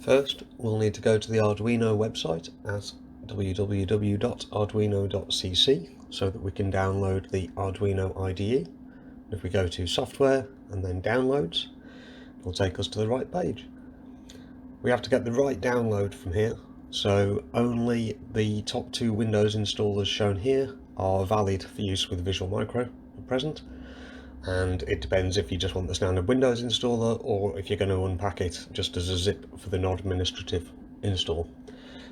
First, we'll need to go to the Arduino website at www.arduino.cc so that we can download the Arduino IDE. If we go to Software and then Downloads, it'll take us to the right page. We have to get the right download from here, so only the top two Windows installers shown here are valid for use with Visual Micro at present. And it depends if you just want the standard Windows installer or if you're going to unpack it just as a zip for the non-administrative install,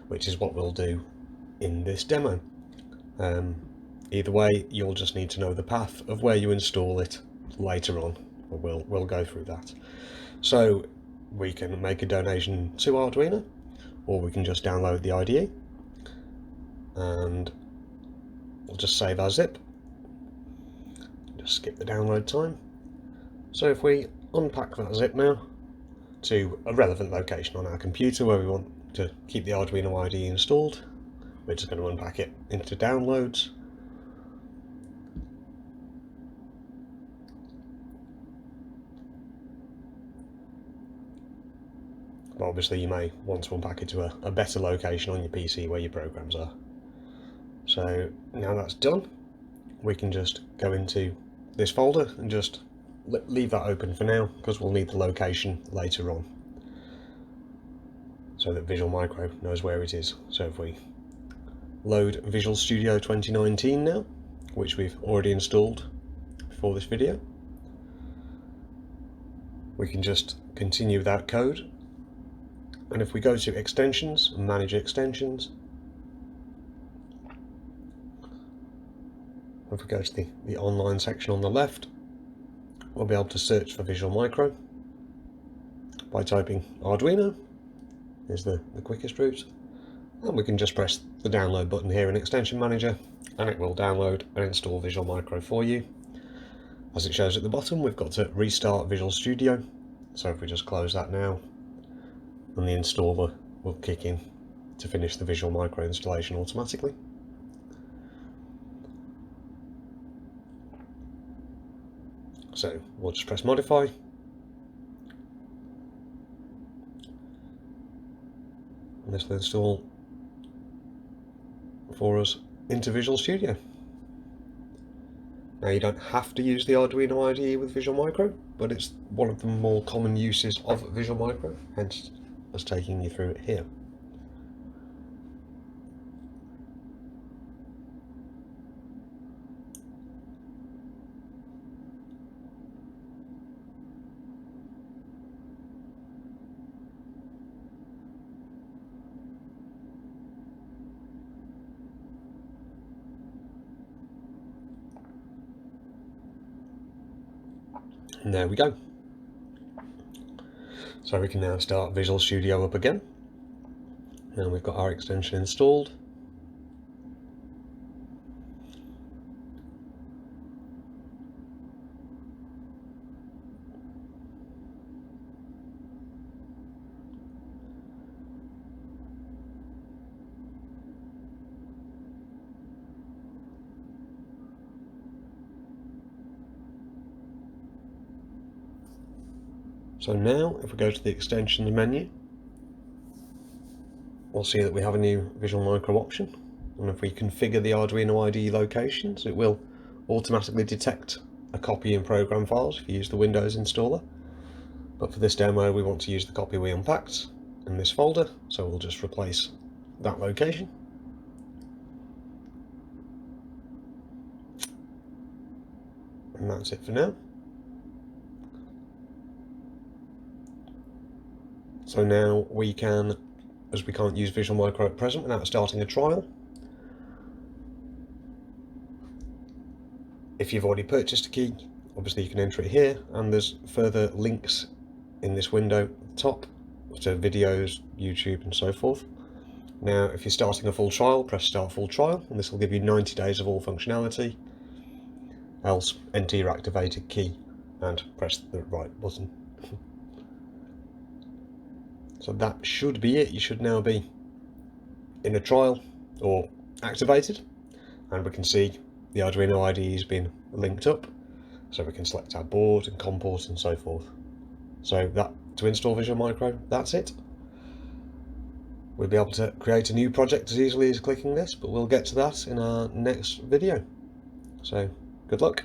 which is what we'll do in this demo. Either way, you'll just need to know the path of where you install it later on. We'll go through that. So we can make a donation to Arduino, or we can just download the IDE, and we'll just save our zip. Just skip the download time. So if we unpack that zip now to a relevant location on our computer where we want to keep the Arduino IDE installed, we're just going to unpack it into downloads. But obviously you may want to unpack it to a better location on your PC where your programs are. So now that's done, we can just go into this folder and just leave that open for now, because we'll need the location later on so that Visual Micro knows where it is. So if we load Visual Studio 2019 now, which we've already installed for this video, we can just continue without code. And if we go to Extensions and Manage Extensions, if we go to the online section on the left, we'll be able to search for Visual Micro by typing Arduino is the quickest route, and we can just press the download button here in Extension Manager and it will download and install Visual Micro for you. As it shows at the bottom, we've got to restart Visual Studio, so if we just close that now, and the installer will kick in to finish the Visual Micro installation automatically. So we'll just press modify, and this will install for us into Visual Studio. Now you don't have to use the Arduino IDE with Visual Micro, but it's one of the more common uses of Visual Micro, hence us taking you through it here. And there we go. So we can now start Visual Studio up again. Now we've got our extension installed. So now, if we go to the extensions menu, we'll see that we have a new Visual Micro option. And if we configure the Arduino IDE locations, it will automatically detect a copy in program files if you use the Windows installer. But for this demo, we want to use the copy we unpacked in this folder, so we'll just replace that location. And that's it for now. So now we can, as we can't use Visual Micro at present without starting a trial, if you've already purchased a key, obviously you can enter it here, and there's further links in this window at the top to videos, YouTube and so forth. Now if you're starting a full trial, press Start Full Trial, and this will give you 90 days of all functionality, else enter your activated key and press the right button. So that should be it. You should now be in a trial or activated, and we can see the Arduino IDE has been linked up, so we can select our board and COM port and so forth. So that to install Visual Micro, that's it. we'll be able to create a new project as easily as clicking this, but we'll get to that in our next video. So, good luck.